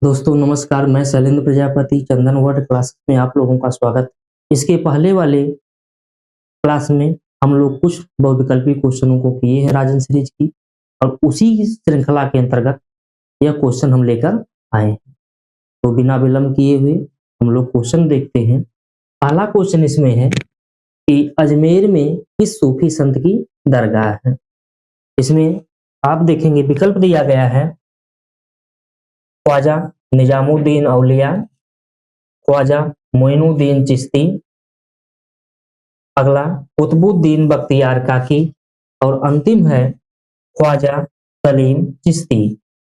दोस्तों नमस्कार, मैं शैलेंद्र प्रजापति चंदन वर्ड क्लास में आप लोगों का स्वागत। इसके पहले वाले क्लास में हम लोग कुछ बहुविकल्पी क्वेश्चनों को किए हैं राजन सीरीज की, और उसी श्रृंखला के अंतर्गत यह क्वेश्चन हम लेकर आए हैं। तो बिना विलंब किए हुए हम लोग क्वेश्चन देखते हैं। पहला क्वेश्चन इसमें है कि अजमेर में किस सूफी संत की दरगाह है। इसमें आप देखेंगे विकल्प दिया गया है ख्वाजा निजामुद्दीन औलिया, ख्वाजा मोइनुद्दीन चिश्ती, अगला कुतुबुद्दीन बख्तियार काकी, और अंतिम है ख्वाजा सलीम चिश्ती।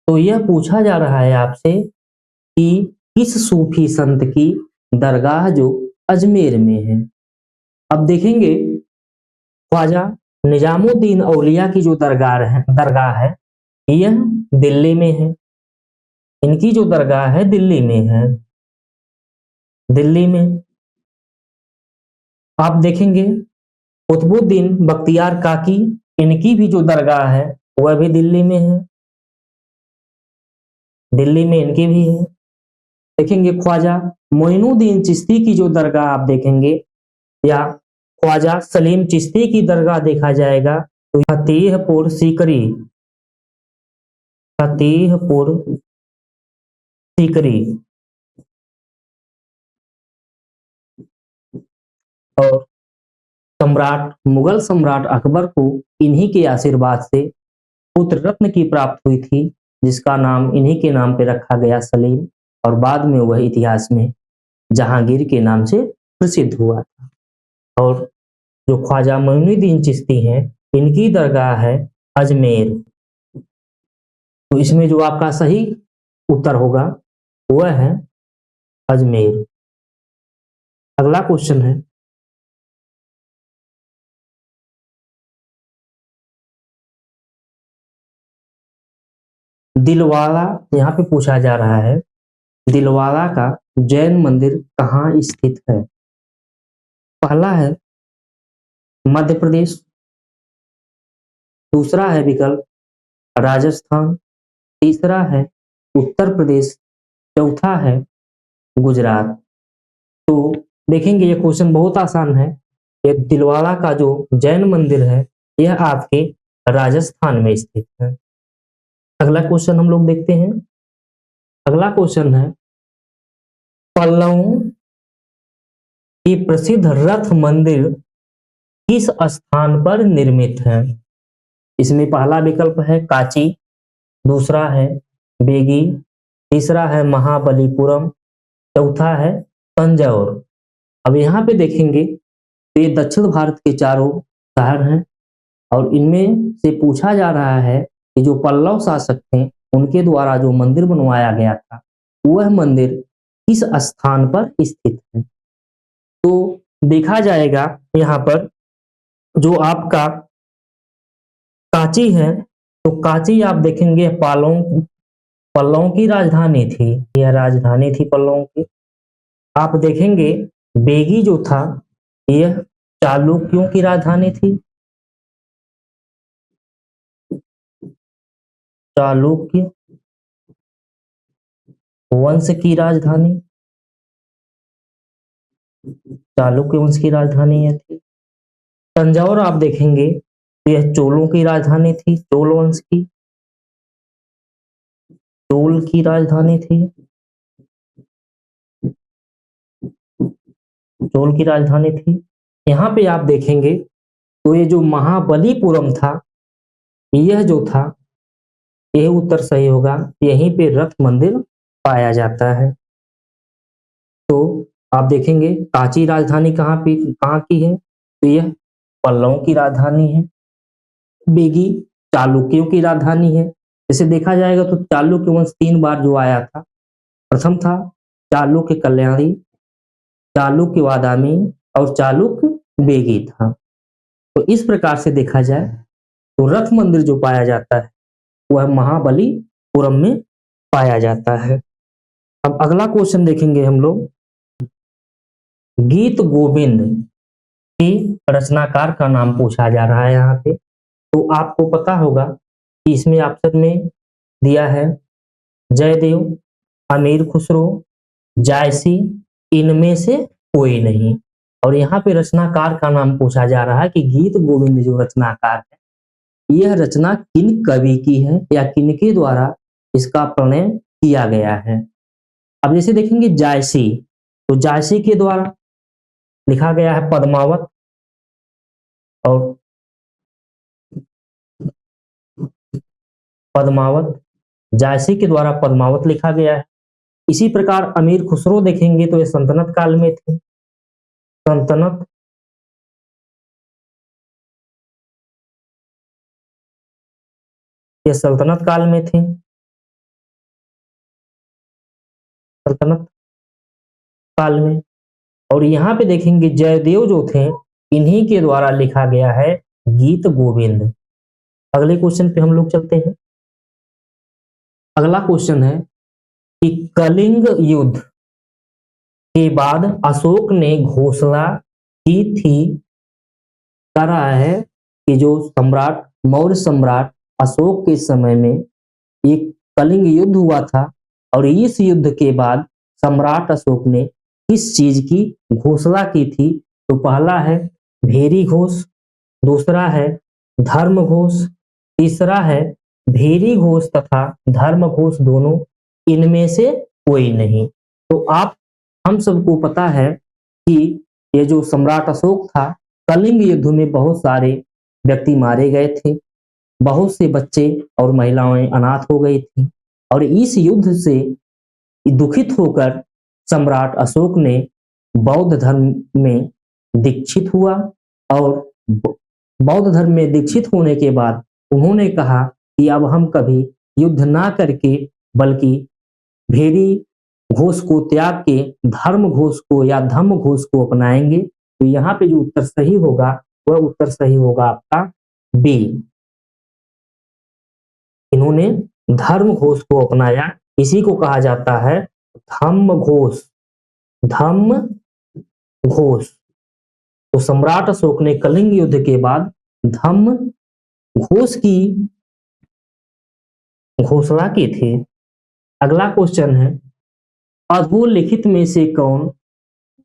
तो यह पूछा जा रहा है आपसे कि किस सूफी संत की दरगाह जो अजमेर में है। अब देखेंगे ख्वाजा निजामुद्दीन औलिया की जो दरगाह है यह दिल्ली में है। इनकी जो दरगाह है दिल्ली में है। दिल्ली में आप देखेंगे कुतुबुद्दीन बख्तियार काकी, इनकी भी जो दरगाह है वह भी दिल्ली में है। दिल्ली में इनकी भी है। देखेंगे ख्वाजा मोइनुद्दीन चिश्ती की जो दरगाह आप देखेंगे, या ख्वाजा सलीम चिश्ती की दरगाह देखा जाएगा तो फतेहपुर सीकरी, फतेहपुर सीकरी। और मुगल सम्राट अकबर को इन्हीं के आशीर्वाद से पुत्र रत्न की प्राप्त हुई थी, जिसका नाम इन्हीं के नाम पे रखा गया सलीम, और बाद में वह इतिहास में जहांगीर के नाम से प्रसिद्ध हुआ था। और जो ख्वाजा मोइनुद्दीन चिश्ती हैं इनकी दरगाह है अजमेर। तो इसमें जो आपका सही उत्तर होगा वह है अजमेर। अगला क्वेश्चन है दिलवाला, यहाँ पे पूछा जा रहा है दिलवाला का जैन मंदिर कहाँ स्थित है। पहला है मध्य प्रदेश, दूसरा है विकल्प राजस्थान, तीसरा है उत्तर प्रदेश, चौथा है गुजरात। तो देखेंगे ये क्वेश्चन बहुत आसान है। ये दिलवाला का जो जैन मंदिर है यह आपके राजस्थान में स्थित है। अगला क्वेश्चन हम लोग देखते हैं। अगला क्वेश्चन है पल्लवों की प्रसिद्ध रथ मंदिर किस स्थान पर निर्मित है। इसमें पहला विकल्प है काची, दूसरा है बेगी, तीसरा है महाबलीपुरम, चौथा है तंजौर। अब यहाँ पे देखेंगे तो ये दक्षिण भारत के चारों शहर हैं, और इनमें से पूछा जा रहा है कि जो पल्लव शासक थे उनके द्वारा जो मंदिर बनवाया गया था वह मंदिर किस स्थान पर स्थित है। तो देखा जाएगा यहाँ पर जो आपका काची है, तो काची आप देखेंगे पल्लवों की राजधानी थी, यह राजधानी थी पल्लवों की। आप देखेंगे बेगी जो था यह चालुक्यों की राजधानी थी, चालुक्य वंश की राजधानी, चालुक्य वंश की राजधानी यह थी। तंजौर आप देखेंगे यह चोलों की राजधानी थी, चोल वंश की, चोल की राजधानी थी, चोल की राजधानी थी। यहाँ पे आप देखेंगे तो ये जो महाबलीपुरम था यह जो था यह उत्तर सही होगा, यहीं पे रथ मंदिर पाया जाता है। तो आप देखेंगे काची राजधानी कहाँ की है, तो यह पल्लवों की राजधानी है। बेगी चालुक्यों की राजधानी है। इसे देखा जाएगा तो चालुक्य वंश 3 बार जो आया था, प्रथम था चालुक्य कल्याणी, चालुक्य वादामी और चालुक्य बेगी था। तो इस प्रकार से देखा जाए तो रथ मंदिर जो पाया जाता है वह महाबलीपुरम में पाया जाता है। अब अगला क्वेश्चन देखेंगे हम लोग। गीत गोविंद की रचनाकार का नाम पूछा जा रहा है यहाँ पे। तो आपको पता होगा कि इसमें ऑप्शन में दिया है जयदेव, अमीर खुसरो, जायसी, इनमें से कोई नहीं। और यहाँ पे रचनाकार का नाम पूछा जा रहा है कि गीत गोविंद जो रचनाकार है, यह रचना किन कवि की है या किनके द्वारा इसका प्रणयन किया गया है। अब जैसे देखेंगे जायसी, तो जायसी के द्वारा लिखा गया है पद्मावत, और पद्मावत जायसी के द्वारा पद्मावत लिखा गया है। इसी प्रकार अमीर खुसरो देखेंगे तो ये सल्तनत काल में थे, सल्तनत ये सल्तनत काल में थे, सल्तनत काल में। और यहाँ पे देखेंगे जयदेव जो थे, इन्हीं के द्वारा लिखा गया है गीत गोविंद। अगले क्वेश्चन पे हम लोग चलते हैं। अगला क्वेश्चन है कि कलिंग युद्ध के बाद अशोक ने घोषणा की थी, कह रहा है कि जो सम्राट मौर्य सम्राट अशोक के समय में एक कलिंग युद्ध हुआ था, और इस युद्ध के बाद सम्राट अशोक ने किस चीज की घोषणा की थी। तो पहला है भेरी घोष, दूसरा है धर्म घोष, तीसरा है भेरी घोष तथा धर्म घोष दोनों, इनमें से कोई नहीं। तो आप हम सबको पता है कि ये जो सम्राट अशोक था, कलिंग युद्ध में बहुत सारे व्यक्ति मारे गए थे, बहुत से बच्चे और महिलाएं अनाथ हो गई थी। और इस युद्ध से दुखित होकर सम्राट अशोक ने बौद्ध धर्म में दीक्षित हुआ, और बौद्ध धर्म में दीक्षित होने के बाद उन्होंने कहा कि अब हम कभी युद्ध ना करके बल्कि भेरी घोष को त्याग के धर्म घोष को या धम्म घोष को अपनाएंगे। तो यहाँ पे जो उत्तर सही होगा वह उत्तर सही होगा आपका बी। इन्होंने धर्म घोष को अपनाया, इसी को कहा जाता है धम्म घोष, धम्म घोष। तो सम्राट अशोक ने कलिंग युद्ध के बाद धम्म घोष की घोषणा की थी। अगला क्वेश्चन है अधोलिखित में से कौन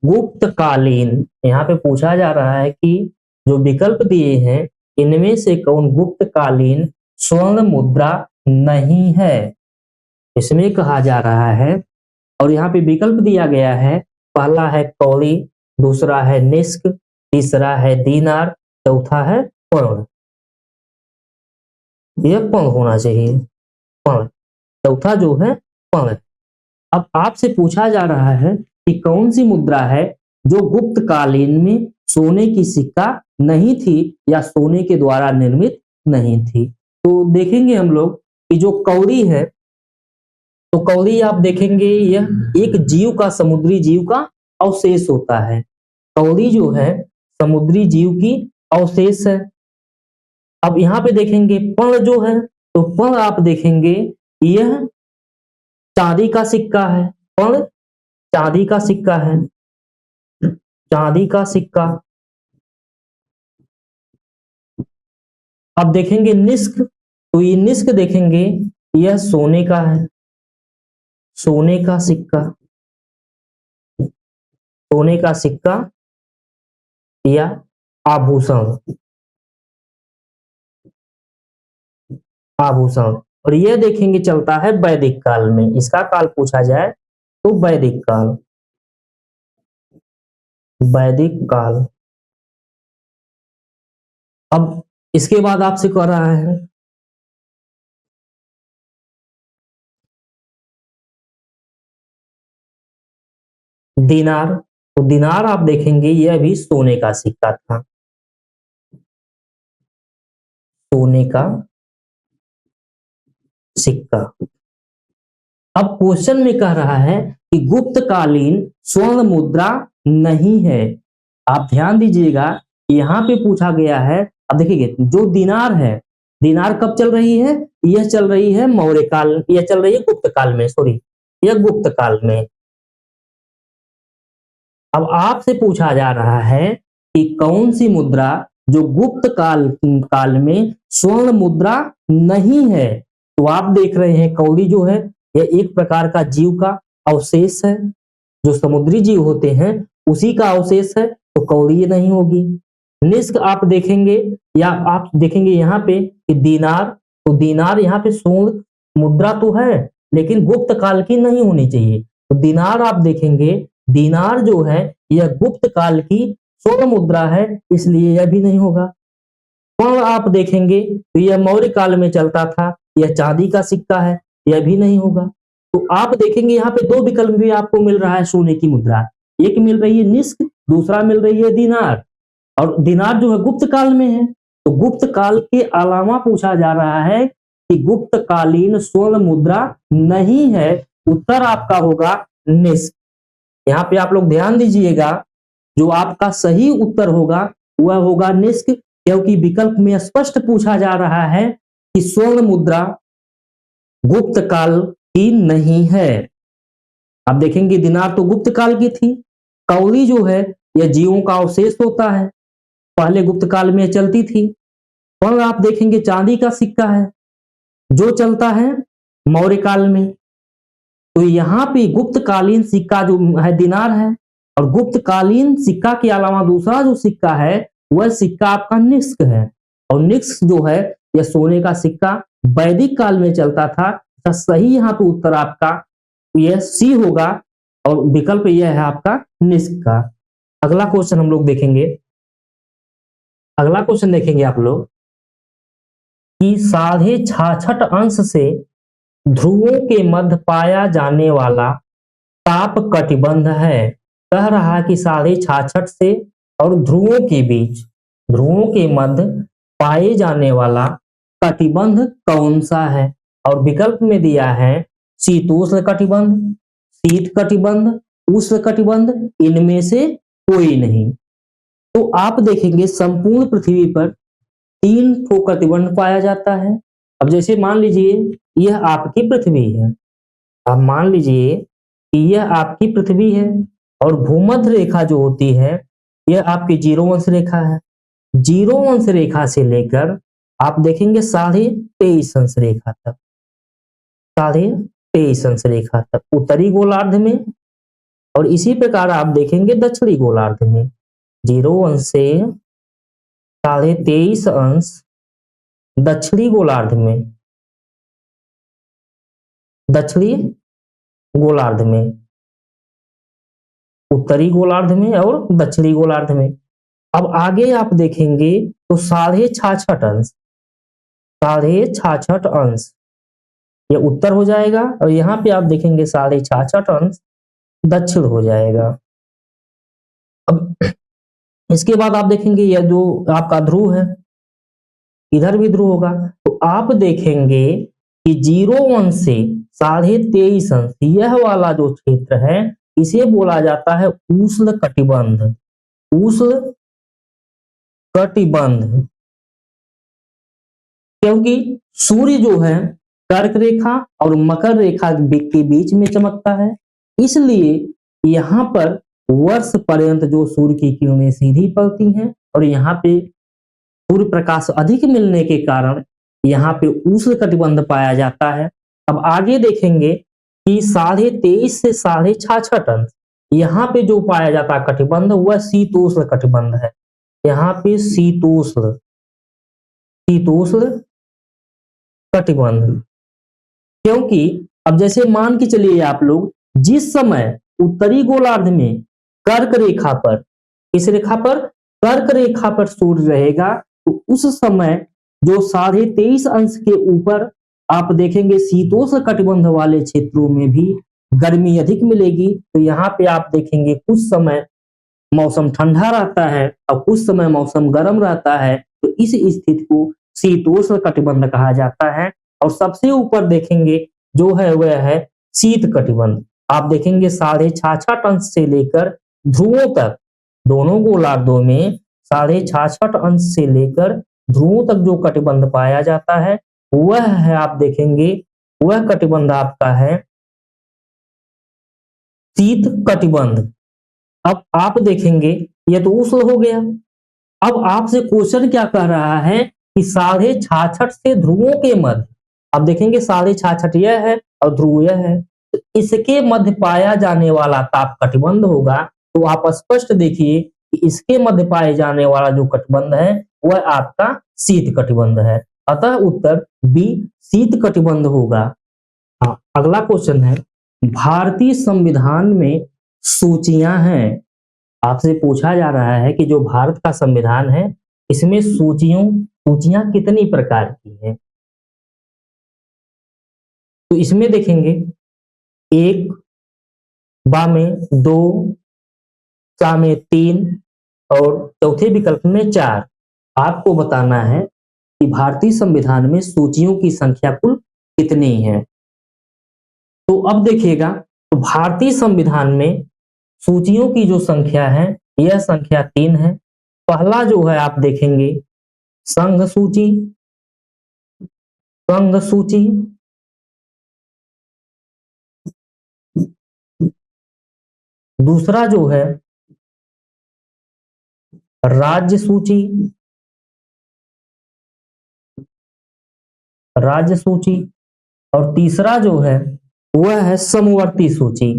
गुप्तकालीन, यहाँ पे पूछा जा रहा है कि जो विकल्प दिए हैं इनमें से कौन गुप्तकालीन स्वर्ण मुद्रा नहीं है, इसमें कहा जा रहा है। और यहाँ पे विकल्प दिया गया है, पहला है कौड़ी, दूसरा है निष्क, तीसरा है दीनार, चौथा है पर्ण। यह पर्ण होना चाहिए, पर्ण, चौथा जो है पर्ण। अब आपसे पूछा जा रहा है कि कौन सी मुद्रा है जो गुप्त कालीन में सोने की सिक्का नहीं थी या सोने के द्वारा निर्मित नहीं थी। तो देखेंगे हम लोग कि जो कौड़ी है, तो कौड़ी आप देखेंगे यह एक जीव का, समुद्री जीव का अवशेष होता है। कौड़ी जो है समुद्री जीव की अवशेष है। अब यहाँ पे देखेंगे पर्ण जो है, तो पर्ण आप देखेंगे यह चांदी का सिक्का है, पर्ण चांदी का सिक्का है, चांदी का सिक्का। अब देखेंगे निष्क, तो ये निष्क देखेंगे यह सोने का है, सोने का सिक्का, सोने का सिक्का या आभूषण, आभूषण। और यह देखेंगे चलता है वैदिक काल में, इसका काल पूछा जाए तो वैदिक काल, वैदिक काल। अब इसके बाद आपसे कह रहा है दिनार, तो दिनार आप देखेंगे यह भी सोने का सिक्का था, सोने का सिक्का। अब क्वेश्चन में कह रहा है कि गुप्तकालीन स्वर्ण मुद्रा नहीं है। आप ध्यान दीजिएगा, यहाँ पे पूछा गया है। अब देखिए जो दिनार है, दिनार कब चल रही है, यह चल रही है मौर्य काल, यह चल रही है गुप्त काल में, सॉरी यह गुप्त काल में। अब आपसे पूछा जा रहा है कि कौन सी मुद्रा जो गुप्त काल में स्वर्ण मुद्रा नहीं है। तो आप देख रहे हैं कौड़ी जो है यह एक प्रकार का जीव का अवशेष है, जो समुद्री जीव होते हैं उसी का अवशेष है, तो कौड़ीय नहीं होगी। निष्क आप देखेंगे या आप देखेंगे यहाँ पे कि दीनार, तो दीनार यहाँ पे स्वर्ण मुद्रा तो है लेकिन गुप्त काल की नहीं होनी चाहिए, तो दीनार आप देखेंगे, दीनार जो है यह गुप्त काल की स्वर्ण मुद्रा है, इसलिए यह भी नहीं होगा। स्वर्ण आप देखेंगे तो यह मौर्य काल में चलता था, यह चांदी का सिक्का है, यह भी नहीं होगा। तो आप देखेंगे यहाँ पे दो विकल्प भी आपको मिल रहा है सोने की मुद्रा, एक मिल रही है निष्क, दूसरा मिल रही है दीनार, और दीनार जो है गुप्त काल में है। तो गुप्त काल के अलावा पूछा जा रहा है कि गुप्त कालीन स्वर्ण मुद्रा नहीं है, उत्तर आपका होगा निष्क। यहाँ पे आप लोग ध्यान दीजिएगा, जो आपका सही उत्तर होगा वह होगा निष्क, क्योंकि विकल्प में स्पष्ट पूछा जा रहा है कि स्वर्ण मुद्रा गुप्त काल की नहीं है। आप देखेंगे दिनार तो गुप्त काल की थी, कौड़ी जो है यह जीवों का अवशेष होता है, पहले गुप्त काल में चलती थी। और आप देखेंगे चांदी का सिक्का है जो चलता है मौर्य काल में। तो यहाँ पे गुप्त कालीन सिक्का जो है दिनार है, और गुप्त कालीन सिक्का के अलावा दूसरा जो सिक्का है वह सिक्का आपका निष्क है, और निष्क जो है यह सोने का सिक्का वैदिक काल में चलता था। तो सही यहाँ पे उत्तर आपका यह सी होगा, और विकल्प यह है आपका निष्क का। अगला क्वेश्चन हम लोग देखेंगे, अगला क्वेश्चन देखेंगे आप लोग कि 66.5 अंश से ध्रुवों के मध्य पाया जाने वाला ताप कटिबंध है। कह रहा कि 66.5 से और ध्रुवों के बीच, ध्रुवों के मध्य पाए जाने वाला कटिबंध कौन सा है, और विकल्प में दिया है शीतोष्ण कटिबंध, शीत कटिबंध, उष्ण कटिबंध, इनमें से कोई नहीं। तो आप देखेंगे संपूर्ण पृथ्वी पर 3 ठो कटिबंध पाया जाता है। अब जैसे मान लीजिए यह आपकी पृथ्वी है, अब मान लीजिए कि यह आपकी पृथ्वी है, और भूमध्य रेखा जो होती है यह आपकी 0 अंश रेखा है। 0 अंश रेखा से लेकर आप देखेंगे 23.5 अंश रेखा तक, 23.5 अंश रेखा तक उत्तरी गोलार्ध में, और इसी प्रकार आप देखेंगे दक्षिणी गोलार्ध में 0 अंश से 23.5 अंश दक्षिणी गोलार्ध में, दक्षिणी गोलार्ध में, उत्तरी गोलार्ध में और दक्षिणी गोलार्ध में। अब आगे आप देखेंगे तो 66.5 अंश, 66.5 अंश ये उत्तर हो जाएगा, और यहाँ पे आप देखेंगे 66.5 अंश दक्षिण हो जाएगा। अब इसके बाद आप देखेंगे यह जो आपका ध्रुव है इधर भी ध्रुव होगा, तो आप देखेंगे कि 0 अंश से 23.5 अंश यह वाला जो क्षेत्र है इसे बोला जाता है उष्ण कटिबंध, उष्ण कटिबंध, क्योंकि सूर्य जो है कर्क रेखा और मकर रेखा के बीच में चमकता है, इसलिए यहाँ पर वर्ष पर्यंत जो सूर्य की किरणें सीधी पड़ती हैं, और यहाँ पे सूर्य प्रकाश अधिक मिलने के कारण यहाँ पे उष्ण कटिबंध पाया जाता है। अब आगे देखेंगे कि 23.5 से 66.5 अंश यहाँ पे जो पाया जाता है कटिबंध वह शीतोष्ण कटिबंध है। यहाँ पे शीतोष्ण, शीतोष्ण कटिबंध, क्योंकि अब जैसे मान के चलिए आप लोग जिस समय उत्तरी गोलार्ध में कर्क रेखा पर, इस रेखा पर कर्क रेखा पर सूर्य रहेगा, तो उस समय जो 23.5 अंश के ऊपर आप देखेंगे शीतोष्ण कटिबंध वाले क्षेत्रों में भी गर्मी अधिक मिलेगी। तो यहाँ पे आप देखेंगे कुछ समय मौसम ठंडा रहता है और कुछ समय मौसम गर्म रहता है, तो इस स्थिति को शीतोष्ण कटिबंध कहा जाता है। और सबसे ऊपर देखेंगे जो है वह है शीत कटिबंध। आप देखेंगे 66.5 अंश से लेकर ध्रुवों तक, दोनों गोलार्धों में 66.5 अंश से लेकर ध्रुवों तक जो कटिबंध पाया जाता है वह है, आप देखेंगे वह कटिबंध आपका है शीत कटिबंध। अब आप देखेंगे यह तो उष्ण हो गया। अब आपसे क्वेश्चन क्या कह रहा है कि 66.5 से ध्रुवों के मध्य आप देखेंगे साढ़े छाछठ यह है और ध्रुव यह है, तो इसके मध्य पाया जाने वाला ताप कटिबंध होगा। तो आप स्पष्ट देखिए कि इसके मध्य पाए जाने वाला जो कटिबंध है वह आपका शीत कटिबंध है। अतः उत्तर बी शीत कटिबंध होगा। हाँ, अगला क्वेश्चन है, भारतीय संविधान में सूचियां हैं। आपसे पूछा जा रहा है कि जो भारत का संविधान है इसमें सूचियां कितनी प्रकार की हैं। तो इसमें देखेंगे 1, बा में 2, सा में 3 और चौथे विकल्प में 4। आपको बताना है कि भारतीय संविधान में सूचियों की संख्या कुल कितनी है। तो अब देखिएगा, तो भारतीय संविधान में सूचियों की जो संख्या है यह संख्या 3 है। पहला जो है आप देखेंगे संघ सूची, संघ सूची, दूसरा जो है राज्य सूची, राज्य सूची, और तीसरा जो है वह है समवर्ती सूची,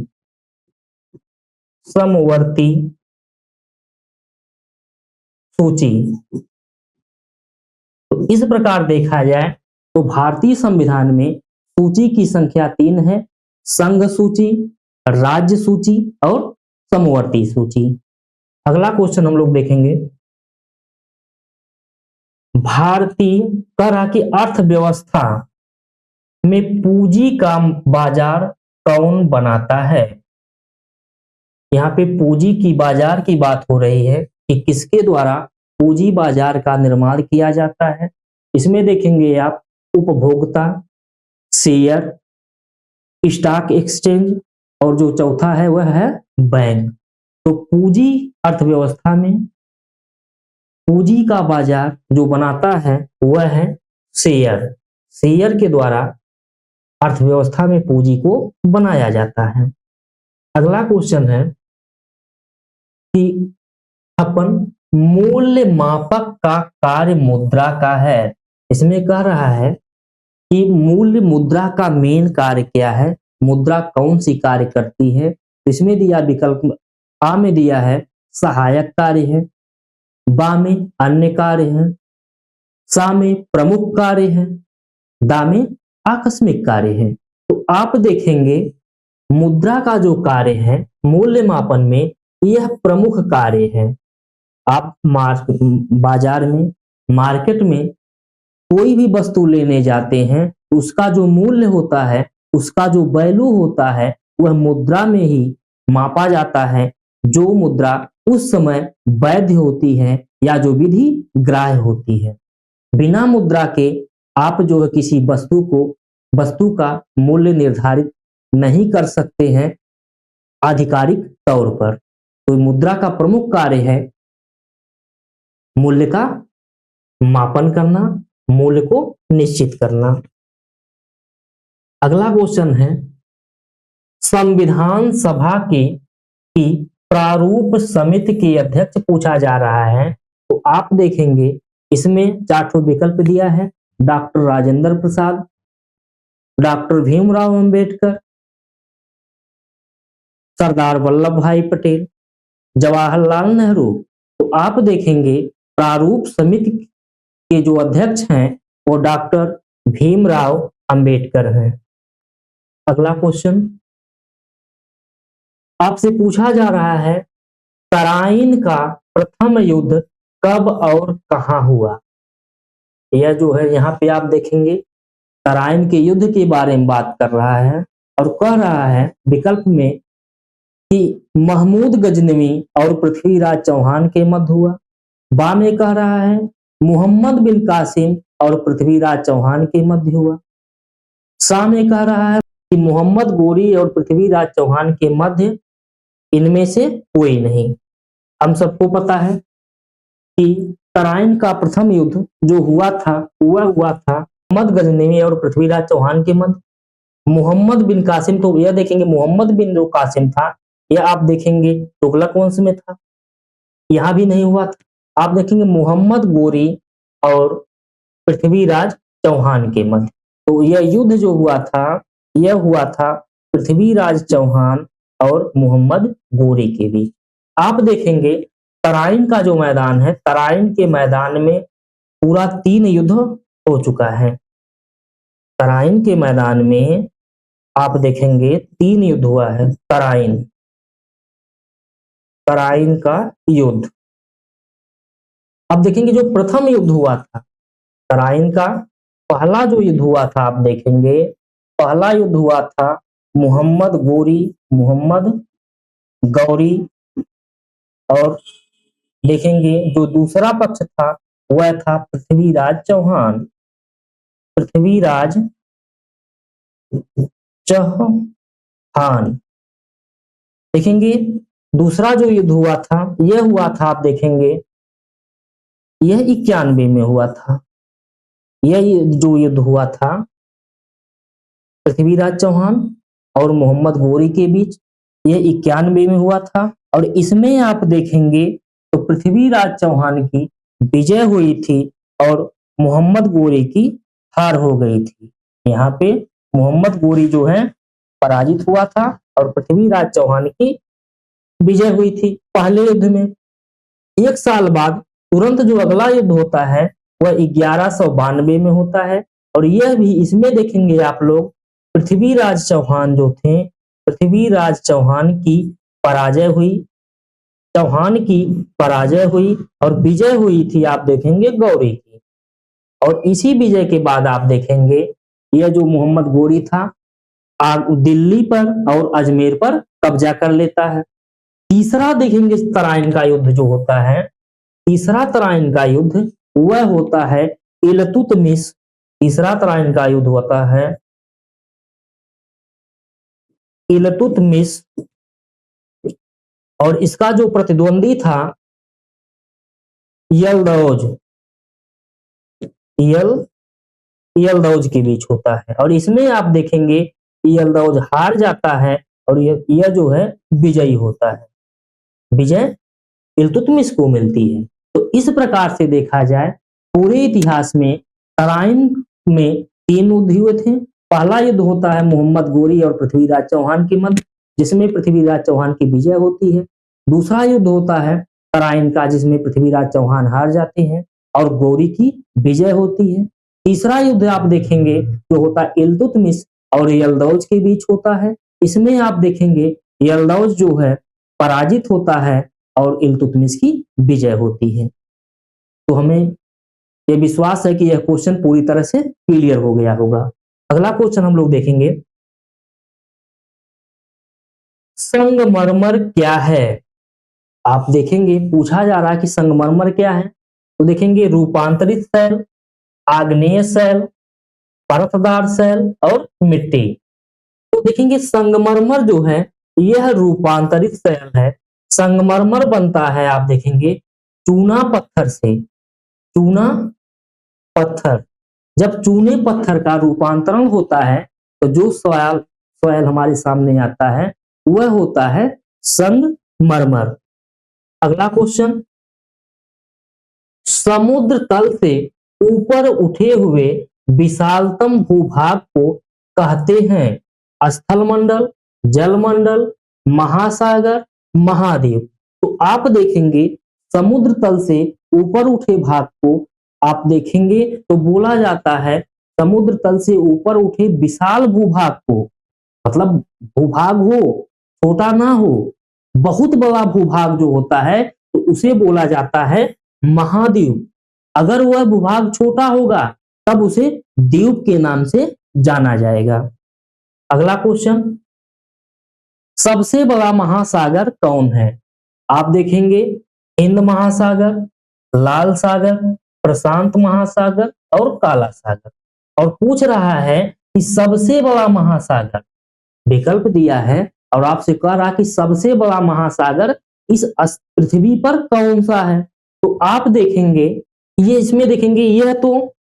समवर्ती सूची। तो इस प्रकार देखा जाए तो भारतीय संविधान में सूची की संख्या 3 है, संघ सूची, राज्य सूची और समवर्ती सूची। अगला क्वेश्चन हम लोग देखेंगे, भारतीय कह रहा कि अर्थव्यवस्था में पूंजी का बाजार कौन बनाता है। यहाँ पे पूंजी की बाजार की बात हो रही है कि किसके द्वारा पूंजी बाजार का निर्माण किया जाता है। इसमें देखेंगे आप उपभोक्ता, शेयर, स्टॉक एक्सचेंज और जो चौथा है वह है बैंक। तो पूंजी अर्थव्यवस्था में पूंजी का बाजार जो बनाता है वह है शेयर। शेयर के द्वारा अर्थव्यवस्था में पूंजी को बनाया जाता है। अगला क्वेश्चन है कि अपन मूल्य मापक का कार्य मुद्रा का है। इसमें कह रहा है कि मूल्य मुद्रा का मेन कार्य क्या है, मुद्रा कौन सी कार्य करती है। इसमें दिया विकल्प आ में दिया है सहायक कार्य है, बा में अन्य कार्य है, सा में प्रमुख कार्य है, दा में आकस्मिक कार्य है। तो आप देखेंगे मुद्रा का जो कार्य है मूल्य मापन में यह प्रमुख कार्य है। आप बाजार में मार्केट में कोई भी वस्तु लेने जाते हैं तो उसका जो मूल्य होता है, उसका जो वैल्यू होता है वह मुद्रा में ही मापा जाता है। जो मुद्रा उस समय वैध होती है या जो विधि ग्राह्य होती है। बिना मुद्रा के आप जो है किसी वस्तु का मूल्य निर्धारित नहीं कर सकते हैं आधिकारिक तौर पर। तो मुद्रा का प्रमुख कार्य है मूल्य का मापन करना, मूल्य को निश्चित करना। अगला क्वेश्चन है, संविधान सभा की प्रारूप समिति के अध्यक्ष पूछा जा रहा है। तो आप देखेंगे इसमें 4 विकल्प दिया है, डॉक्टर राजेंद्र प्रसाद, डॉक्टर भीमराव अंबेडकर, सरदार वल्लभ भाई पटेल, जवाहरलाल नेहरू। तो आप देखेंगे प्रारूप समिति के जो अध्यक्ष हैं वो डॉक्टर भीमराव अंबेडकर हैं। अगला क्वेश्चन आपसे पूछा जा रहा है, तराइन का प्रथम युद्ध कब और कहां हुआ। यह जो है यहाँ पे आप देखेंगे तराइन के युद्ध के बारे में बात कर रहा है और कह रहा है विकल्प में कि महमूद गजनवी और पृथ्वीराज चौहान के मध्य हुआ। बा में कह रहा है मोहम्मद बिन कासिम और पृथ्वीराज चौहान के मध्य हुआ। सा में कह रहा है कि मोहम्मद गोरी और पृथ्वीराज चौहान के मध्य इनमें से कोई नहीं। हम सबको पता है कि तराइन का प्रथम युद्ध जो हुआ था वह हुआ था मोहम्मद गजनवी और पृथ्वीराज चौहान के मध्य। मोहम्मद बिन कासिम, तो यह देखेंगे मोहम्मद बिन जो कासिम था यह आप देखेंगे तुगलक वंश में था, यहां भी नहीं हुआ था। आप देखेंगे मोहम्मद गोरी और पृथ्वीराज चौहान के मध्य। तो यह युद्ध जो हुआ था, यह हुआ था पृथ्वीराज चौहान और मोहम्मद गोरी के बीच। आप देखेंगे तराइन का जो मैदान है, तराइन के मैदान में पूरा 3 युद्ध हो चुका है। तराइन के मैदान में आप देखेंगे 3 युद्ध हुआ है। तराइन, तराइन का युद्ध। अब देखेंगे जो प्रथम युद्ध हुआ था तराइन का, पहला जो युद्ध हुआ था, आप देखेंगे पहला युद्ध हुआ था मोहम्मद गौरी, और देखेंगे जो दूसरा पक्ष था वह था पृथ्वीराज चौहान, पृथ्वीराज चौहान। देखेंगे दूसरा जो युद्ध हुआ था, यह हुआ था, आप देखेंगे यह 91 में हुआ था। यह जो युद्ध हुआ था पृथ्वीराज चौहान और मोहम्मद गोरी के बीच, यह 91 में हुआ था। और इसमें आप देखेंगे तो पृथ्वीराज चौहान की विजय हुई थी और मोहम्मद गोरी की हार हो गई थी। यहाँ पे मोहम्मद गोरी जो है पराजित हुआ था और पृथ्वीराज चौहान की विजय हुई थी पहले युद्ध में। 1 साल बाद तुरंत जो अगला युद्ध होता है वह 1192 में होता है, और यह भी इसमें देखेंगे आप लोग पृथ्वीराज चौहान जो थे, पृथ्वीराज चौहान की पराजय हुई, चौहान की पराजय हुई और विजय हुई थी, आप देखेंगे गौरी की। और इसी विजय के बाद आप देखेंगे यह जो मोहम्मद गोरी था दिल्ली पर और अजमेर पर कब्जा कर लेता है। तीसरा देखेंगे तराइन का युद्ध जो होता है, तीसरा तराइन का युद्ध वह होता है इल्तुतमिश। तीसरा तराइन का युद्ध होता है इल्तुतमिश, और इसका जो प्रतिद्वंदी था यलदौज के बीच होता है। और इसमें आप देखेंगे यलदौज हार जाता है और यह जो है विजयी होता है, विजय इल्तुतमिश को मिलती है। तो इस प्रकार से देखा जाए पूरे इतिहास में तराइन में 3 युद्ध हुए थे। पहला युद्ध होता है मोहम्मद गोरी और पृथ्वीराज चौहान के मध्य, जिसमें पृथ्वीराज चौहान की विजय होती है। दूसरा युद्ध होता है तराइन का, जिसमें पृथ्वीराज चौहान हार जाते हैं और गोरी की विजय होती है। तीसरा युद्ध आप देखेंगे जो होता है इल्तुतमिश और यलदौज के बीच होता है। इसमें आप देखेंगे यलदौज जो है पराजित होता है और इल्तुतमिश की विजय होती है। तो हमें यह विश्वास है कि यह क्वेश्चन पूरी तरह से क्लियर हो गया होगा। अगला क्वेश्चन हम लोग देखेंगे, संगमरमर क्या है? आप देखेंगे पूछा जा रहा है कि संगमरमर क्या है, तो देखेंगे रूपांतरित शैल, आग्नेय शैल, परतदार शैल और मिट्टी। तो देखेंगे संगमरमर जो है यह रूपांतरित शैल है। संगमरमर बनता है आप देखेंगे चूना पत्थर से, चूना पत्थर। जब चूने पत्थर का रूपांतरण होता है तो जो सॉइल हमारे सामने आता है वह होता है संगमरमर। अगला क्वेश्चन, समुद्र तल से ऊपर उठे हुए विशालतम भूभाग को कहते हैं स्थल मंडल, जल मंडल, महासागर, महाद्वीप। तो आप देखेंगे समुद्र तल से ऊपर उठे भाग को आप देखेंगे तो बोला जाता है समुद्र तल से ऊपर उठे विशाल भूभाग को, मतलब भूभाग हो छोटा ना हो, बहुत बड़ा भूभाग जो होता है तो उसे बोला जाता है महाद्वीप। अगर वह भूभाग छोटा होगा तब उसे द्वीप के नाम से जाना जाएगा। अगला क्वेश्चन, सबसे बड़ा महासागर कौन है? आप देखेंगे हिंद महासागर, लाल सागर, प्रशांत महासागर और काला सागर। और पूछ रहा है कि सबसे बड़ा महासागर, विकल्प दिया है और आपसे कह रहा कि सबसे बड़ा महासागर इस पृथ्वी पर कौन सा है। तो आप देखेंगे ये इसमें देखेंगे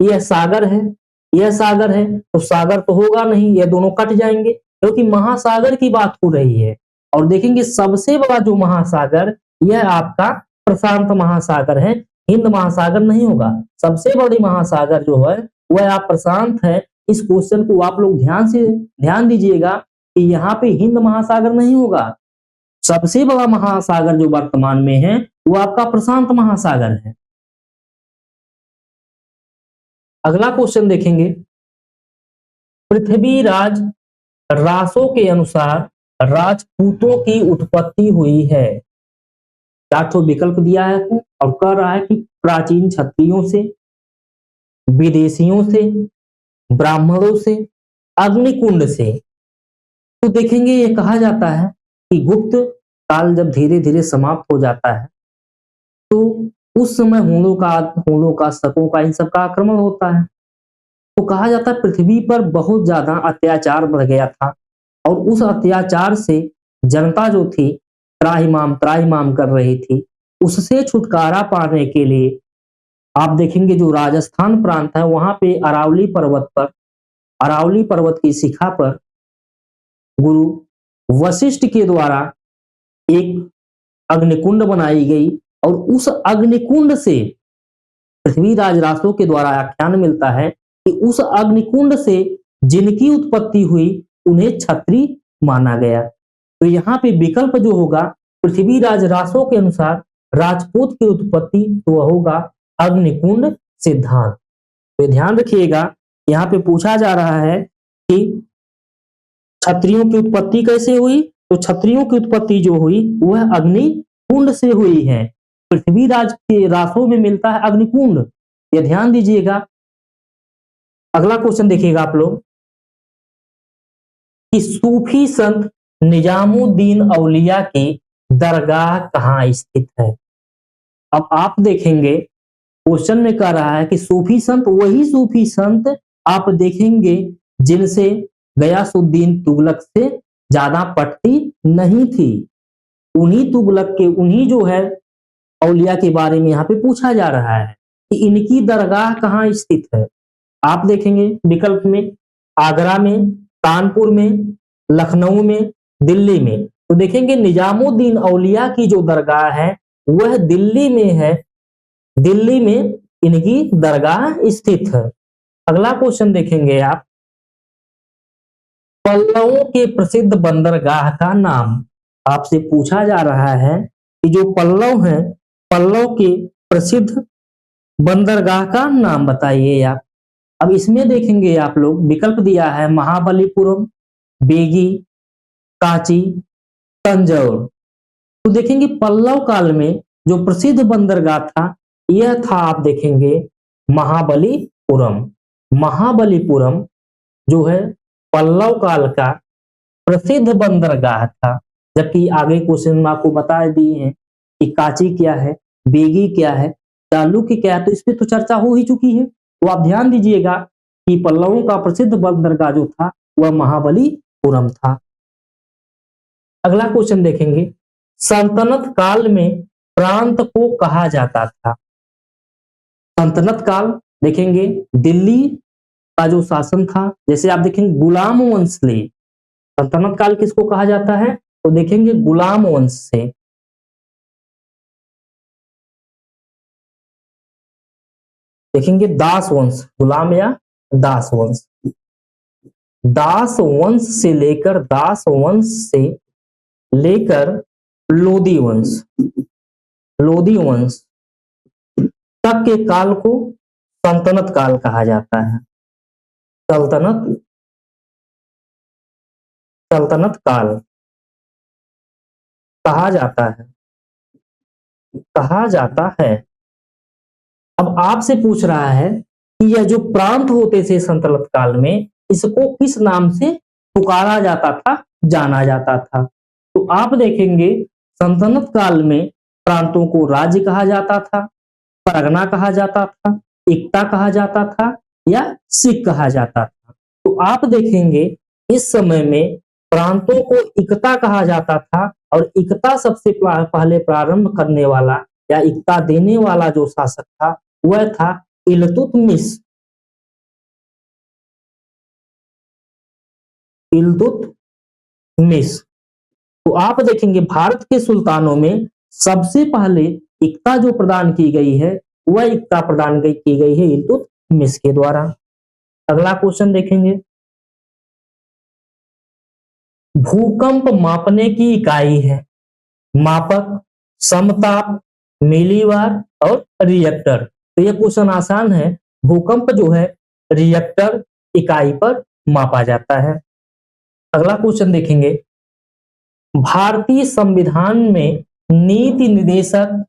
यह सागर है, यह सागर है, तो सागर तो होगा नहीं, ये दोनों कट जाएंगे क्योंकि महासागर की बात हो रही है। और देखेंगे सबसे बड़ा जो महासागर यह आपका प्रशांत महासागर है, हिंद महासागर नहीं होगा। सबसे बड़ी महासागर जो है वह आप प्रशांत है इस क्वेश्चन को आप लोग ध्यान दीजिएगा कि यहाँ पे हिंद महासागर नहीं होगा। सबसे बड़ा महासागर जो वर्तमान में है वो आपका प्रशांत महासागर है। अगला क्वेश्चन देखेंगे, पृथ्वीराज रासो के अनुसार राजपूतों की उत्पत्ति हुई है। 4 विकल्प दिया है और कह रहा है कि प्राचीन क्षत्रियों से, विदेशियों से, ब्राह्मणों से, अग्निकुंड से। तो देखेंगे ये कहा जाता है कि गुप्त काल जब धीरे धीरे समाप्त हो जाता है तो उस समय हूणों का शकों का इन सब का आक्रमण होता है। तो कहा जाता है पृथ्वी पर बहुत ज्यादा अत्याचार बढ़ गया था और उस अत्याचार से जनता जो थी त्राहिमाम कर रही थी, उससे छुटकारा पाने के लिए आप देखेंगे जो राजस्थान प्रांत है वहां पे अरावली पर्वत की शिखा पर गुरु वशिष्ठ के द्वारा एक अग्निकुंड बनाई गई और उस अग्निकुंड से पृथ्वीराज रासो के द्वारा आख्यान मिलता है कि उस अग्निकुंड से जिनकी उत्पत्ति हुई उन्हें क्षत्रिय माना गया। तो यहाँ पे विकल्प जो होगा पृथ्वीराज रासो के अनुसार राजपूत की उत्पत्ति तो होगा अग्निकुंड सिद्धांत। तो ध्यान रखिएगा यहाँ पे पूछा जा रहा है कि क्षत्रियों की उत्पत्ति कैसे हुई, तो क्षत्रियों की उत्पत्ति जो हुई वह अग्निकुंड से हुई है। पृथ्वीराज के रासों में मिलता है अग्निकुंड, ये ध्यान दीजिएगा। अगला क्वेश्चन देखिएगा आप लोग कि सूफी संत निजामुद्दीन औलिया की दरगाह कहाँ स्थित है। अब आप देखेंगे क्वेश्चन में कह रहा है कि सूफी संत वही सूफी संत आप देखेंगे जिनसे गयासुद्दीन तुगलक से ज्यादा पटती नहीं थी। उन्हीं तुगलक के उन्हीं जो है औलिया के बारे में यहाँ पे पूछा जा रहा है कि इनकी दरगाह कहाँ स्थित है। आप देखेंगे विकल्प में आगरा में, कानपुर में, लखनऊ में, दिल्ली में। तो देखेंगे निजामुद्दीन औलिया की जो दरगाह है वह दिल्ली में है, दिल्ली में इनकी दरगाह स्थित है। अगला क्वेश्चन देखेंगे आप, पल्लवों के प्रसिद्ध बंदरगाह का नाम आपसे पूछा जा रहा है कि जो पल्लव हैं, पल्लव के प्रसिद्ध बंदरगाह का नाम बताइए आप। अब इसमें देखेंगे आप लोग विकल्प दिया है महाबलीपुरम, बेगी, कांची, तंजौर। तो देखेंगे पल्लव काल में जो प्रसिद्ध बंदरगाह था यह था आप देखेंगे महाबलीपुरम। महाबलीपुरम जो है पल्लव काल का प्रसिद्ध बंदरगाह था। जबकि आगे क्वेश्चन में आपको बता दिए हैं कि कांची क्या है, बेगी क्या है, चालुक्य क्या है, तो इस पे तो चर्चा हो ही चुकी है। तो आप ध्यान दीजिएगा कि पल्लवों का प्रसिद्ध बंदरगाह जो था वह महाबलीपुरम था। अगला क्वेश्चन देखेंगे, सल्तनत काल में प्रांत को कहा जाता था। सल्तनत काल देखेंगे दिल्ली का जो शासन था, जैसे आप देखेंगे गुलाम वंश से सल्तनत काल किसको कहा जाता है, तो देखेंगे गुलाम वंश से। देखेंगे दास वंश, गुलाम या दास वंश, दास वंश से लेकर लोधी वंश तक के काल को सल्तनत काल कहा जाता है। सल्तनत काल कहा जाता है। अब आपसे पूछ रहा है कि यह जो प्रांत होते थे सल्तनत काल में इसको किस नाम से पुकारा जाता था, जाना जाता था। तो आप देखेंगे सल्तनत काल में प्रांतों को राज्य कहा जाता था, परगना कहा जाता था, इक्ता कहा जाता था या सिख कहा जाता था। तो आप देखेंगे इस समय में प्रांतों को इक्ता कहा जाता था और इक्ता सबसे पहले प्रारंभ करने वाला या इक्ता देने वाला जो शासक था वह था इल्तुतमिश। तो आप देखेंगे भारत के सुल्तानों में सबसे पहले इक्ता जो प्रदान की गई है वह इक्ता प्रदान की गई है इल्तुतमिश के द्वारा। अगला क्वेश्चन देखेंगे, भूकंप मापने की इकाई है। मापक, समताप, मिलीबार और रिएक्टर। तो ये क्वेश्चन आसान है। भूकंप जो है रिएक्टर इकाई पर मापा जाता है। अगला क्वेश्चन देखेंगे, भारतीय संविधान में नीति निर्देशक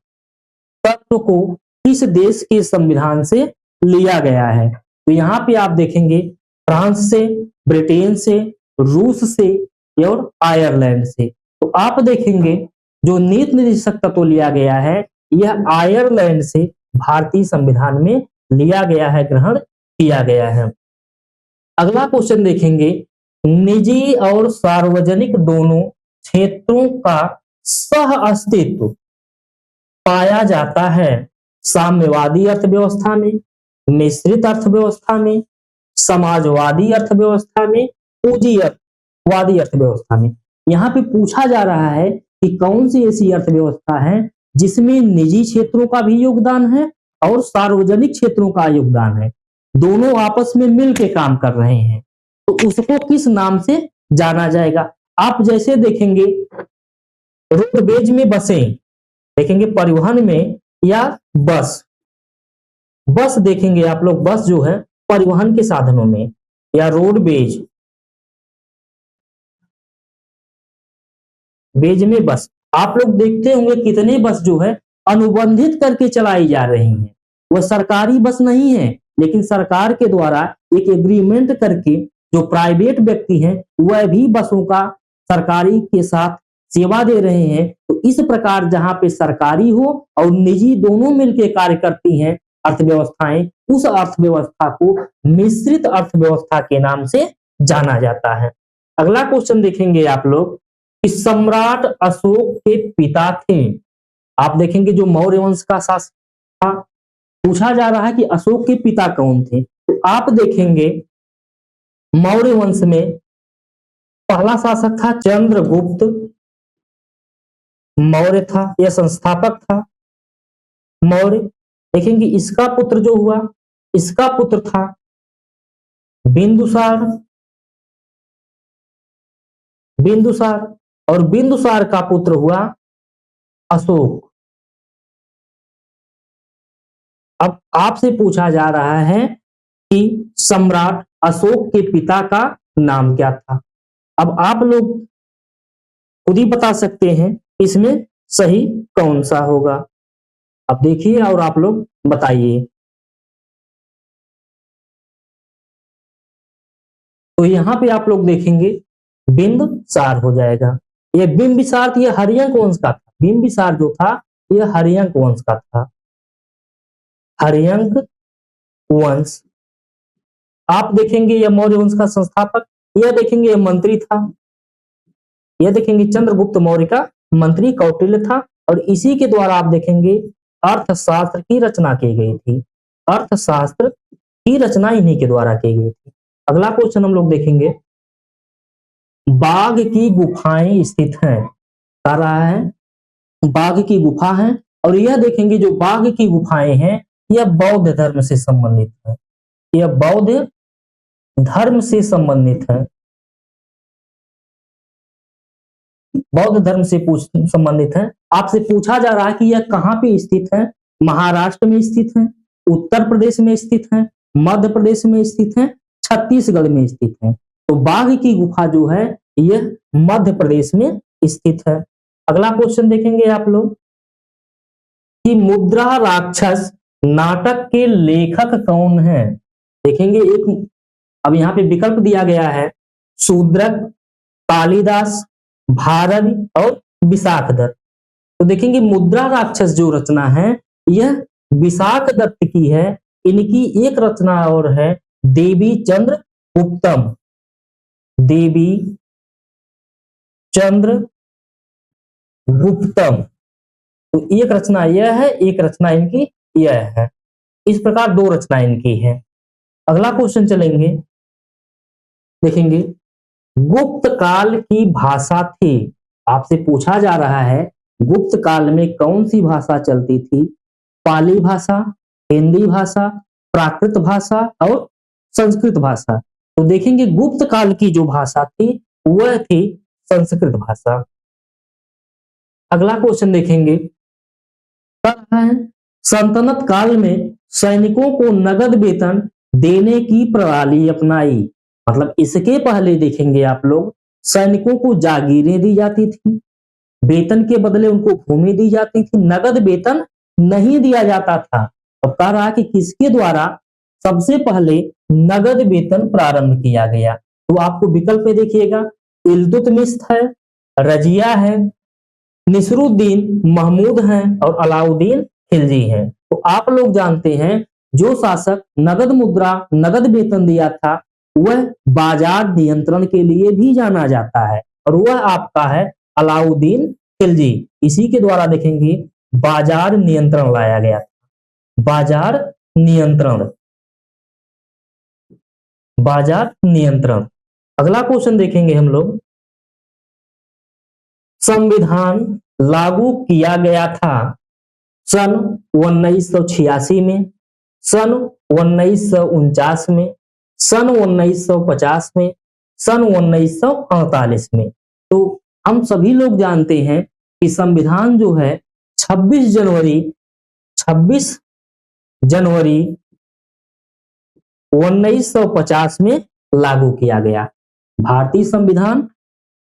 तत्व को किस देश के संविधान से लिया गया है? तो यहाँ पे आप देखेंगे फ्रांस से, ब्रिटेन से, रूस से और आयरलैंड से। तो आप देखेंगे जो नीति निर्देशक तत्व लिया गया है यह आयरलैंड से भारतीय संविधान में लिया गया है, ग्रहण किया गया है। अगला क्वेश्चन देखेंगे, निजी और सार्वजनिक दोनों क्षेत्रों का सह अस्तित्व पाया जाता है साम्यवादी अर्थव्यवस्था में, मिश्रित अर्थव्यवस्था में, समाजवादी अर्थव्यवस्था में, पूंजीवादी अर्थव्यवस्था में। यहाँ पे पूछा जा रहा है कि कौन सी ऐसी अर्थव्यवस्था है जिसमें निजी क्षेत्रों का भी योगदान है और सार्वजनिक क्षेत्रों का योगदान है, दोनों आपस में मिलकर काम कर रहे हैं, तो उसको किस नाम से जाना जाएगा? आप जैसे देखेंगे रोडवेज में बसें देखेंगे, परिवहन में, या बस देखेंगे आप लोग, बस जो है परिवहन के साधनों में, या रोडवेज में बस। आप लोग देखते होंगे कितने बस जो है अनुबंधित करके चलाई जा रही हैं। वह सरकारी बस नहीं है, लेकिन सरकार के द्वारा एक एग्रीमेंट करके जो प्राइवेट व्यक्ति हैं वह भी बसों का सरकारी के साथ सेवा दे रहे हैं। तो इस प्रकार जहां पे सरकारी हो और निजी दोनों मिलकर कार्य करती हैं अर्थव्यवस्थाएं, उस अर्थव्यवस्था को मिश्रित अर्थव्यवस्था के नाम से जाना जाता है। अगला क्वेश्चन देखेंगे आप लोग कि सम्राट अशोक के पिता थे। आप देखेंगे जो मौर्य वंश का शासक था, पूछा जा रहा है कि अशोक के पिता कौन थे। तो आप देखेंगे मौर्य वंश में पहला शासक था चंद्रगुप्त मौर्य था, यह संस्थापक था मौर्य। देखेंगे इसका पुत्र जो हुआ, इसका पुत्र था बिंदुसार, और बिंदुसार का पुत्र हुआ अशोक। अब आपसे पूछा जा रहा है कि सम्राट अशोक के पिता का नाम क्या था। अब आप लोग खुद ही बता सकते हैं इसमें सही कौन सा होगा। अब देखिए और आप लोग बताइए। तो यहां पे आप लोग देखेंगे बिंदुसार हो जाएगा। यह बिंबिसार ये हरियंक वंश का था। बिंबिसार जो था यह हरियंक वंश का था, हरियंक वंश। आप देखेंगे यह मौर्य वंश का संस्थापक, यह देखेंगे यह मंत्री था, यह देखेंगे चंद्रगुप्त मौर्य का मंत्री कौटिल्य था, और इसी के द्वारा आप देखेंगे अर्थशास्त्र की रचना की गई थी। अर्थशास्त्र की रचना इन्हीं के द्वारा की गई थी। अगला क्वेश्चन हम लोग देखेंगे, बाघ की गुफाएं स्थित हैं। कह रहा है बाघ की गुफा है, और यह देखेंगे जो बाघ की गुफाएं हैं यह बौद्ध धर्म से संबंधित है, यह बौद्ध धर्म से संबंधित है, बौद्ध धर्म से संबंधित है। आपसे पूछा जा रहा है कि यह कहां पे स्थित है। महाराष्ट्र में स्थित है, उत्तर प्रदेश में स्थित है, मध्य प्रदेश में स्थित है, छत्तीसगढ़ में स्थित है। तो बाघ की गुफा जो है यह मध्य प्रदेश में स्थित है। अगला क्वेश्चन देखेंगे आप लोग कि मुद्रा राक्षस नाटक के लेखक कौन है। देखेंगे एक, अब यहाँ पे विकल्प दिया गया है, शूद्रक, कालिदास, भारवि और विशाखदत्त। तो देखेंगे मुद्रा राक्षस जो रचना है यह विशाखदत्त की है। इनकी एक रचना और है देवी चंद्र गुप्तम, देवी चंद्र गुप्तम। तो एक रचना यह है, एक रचना इनकी यह है। इस प्रकार दो रचना इनकी है। अगला क्वेश्चन चलेंगे, देखेंगे गुप्त काल की भाषा थी। आपसे पूछा जा रहा है गुप्त काल में कौन सी भाषा चलती थी। पाली भाषा, हिंदी भाषा, प्राकृत भाषा और संस्कृत भाषा। तो देखेंगे गुप्त काल की जो भाषा थी वह थी संस्कृत भाषा। अगला क्वेश्चन देखेंगे, सल्तनत काल में सैनिकों को नगद वेतन देने की प्रणाली अपनाई। मतलब इसके पहले देखेंगे आप लोग सैनिकों को जागीरें दी जाती थी, वेतन के बदले उनको भूमि दी जाती थी, नगद वेतन नहीं दिया जाता था। अब कह रहा कि किसके द्वारा सबसे पहले नगद वेतन प्रारंभ किया गया। तो आपको विकल्प में देखिएगा, इल्तुतमिश है, रजिया है, निसरुद्दीन महमूद हैं और अलाउद्दीन खिलजी हैं। तो आप लोग जानते हैं जो शासक नगद मुद्रा नगद वेतन दिया था वह बाजार नियंत्रण के लिए भी जाना जाता है और वह आपका है अलाउद्दीन खिलजी। इसी के द्वारा देखेंगे बाजार नियंत्रण लाया गया, बाजार नियंत्रण, बाजार नियंत्रण। अगला क्वेश्चन देखेंगे हम लोग, संविधान लागू किया गया था सन 1986 में, सन 1949 में, सन 1950 में, सन 1948 में। तो हम सभी लोग जानते हैं कि संविधान जो है 26 जनवरी 1950 में लागू किया गया। भारतीय संविधान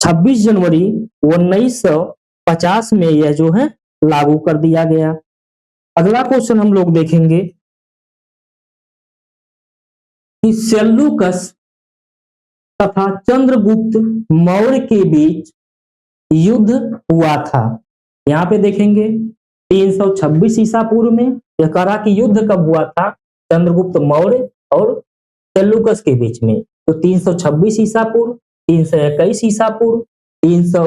26 जनवरी 1950 में यह जो है लागू कर दिया गया। अगला क्वेश्चन हम लोग देखेंगे कि सेल्यूकस तथा चंद्रगुप्त मौर्य के बीच युद्ध हुआ था। यहां पे देखेंगे 326 ईसा पूर्व में। यह करा कि युद्ध कब हुआ था, चंद्रगुप्त मौर्य और सेल्यूकस के बीच में। तो 326 ईसा पूर्व, 321 ईसा पूर्व, 300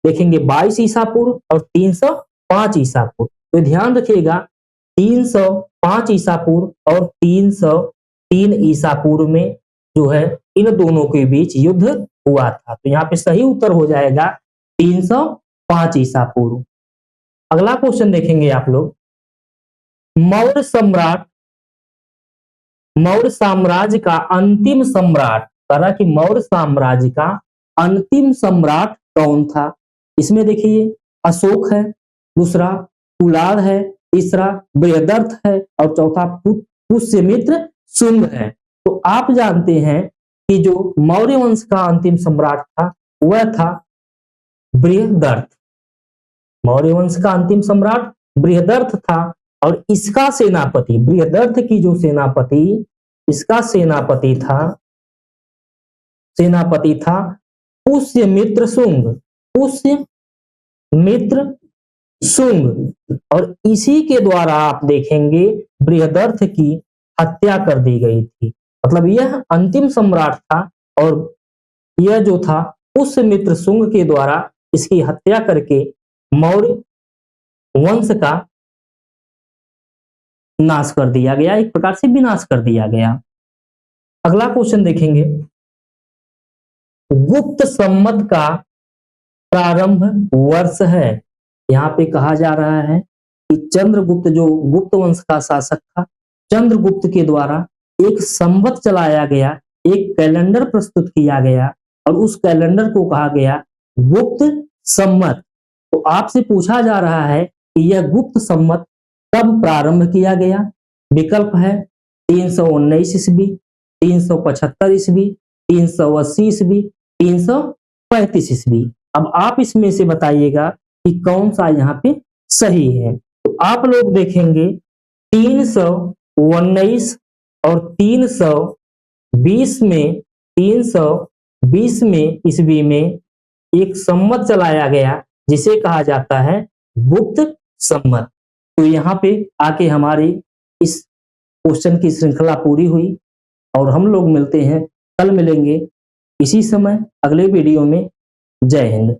देखेंगे 22 ईसा पूर्व और 305 ईसा पूर्व। तो ध्यान रखिएगा 305 ईसा पूर्व और 303 ईसा पूर्व में जो है इन दोनों के बीच युद्ध हुआ था। तो यहाँ पे सही उत्तर हो जाएगा 305 ईसा पूर्व। अगला क्वेश्चन देखेंगे आप लोग, मौर्य साम्राज्य का अंतिम सम्राट, कहा कि मौर्य साम्राज्य का अंतिम सम्राट कौन था। इसमें देखिए अशोक है, दूसरा कुलाल है, तीसरा बृहदर्थ है और चौथा पुष्यमित्र शुंग है। तो आप जानते हैं कि जो मौर्य वंश का अंतिम सम्राट था वह था बृहदर्थ। मौर्य वंश का अंतिम सम्राट बृहदर्थ था और इसका सेनापति, बृहदर्थ की जो सेनापति, इसका सेनापति था पुष्यमित्र शुंग, पुष्यमित्र शुंग। और इसी के द्वारा आप देखेंगे बृहदर्थ की हत्या कर दी गई थी। मतलब यह अंतिम सम्राट था और यह जो था पुष्यमित्र शुंग के द्वारा इसकी हत्या करके मौर्य वंश का नाश कर दिया गया, एक प्रकार से विनाश कर दिया गया। अगला क्वेश्चन देखेंगे, गुप्त संवत का प्रारंभ वर्ष है। यहाँ पे कहा जा रहा है कि चंद्रगुप्त जो गुप्त वंश का शासक था, चंद्रगुप्त के द्वारा एक संवत चलाया गया, एक कैलेंडर प्रस्तुत किया गया और उस कैलेंडर को कहा गया गुप्त संवत। तो आपसे पूछा जा रहा है कि यह गुप्त संवत कब प्रारंभ किया गया। विकल्प है 319 ईस्वी, 375 ईस्वी, 380 ईस्वी, 335 ईस्वी। अब आप इसमें से बताइएगा कि कौन सा यहाँ पे सही है। तो आप लोग देखेंगे 319 और 320 में, 320 में ईस्वी में एक संवत चलाया गया जिसे कहा जाता है गुप्त संवत। तो यहाँ पे आके हमारी इस क्वेश्चन की श्रृंखला पूरी हुई और हम लोग मिलते हैं, कल मिलेंगे इसी समय अगले वीडियो में। जय हिंद।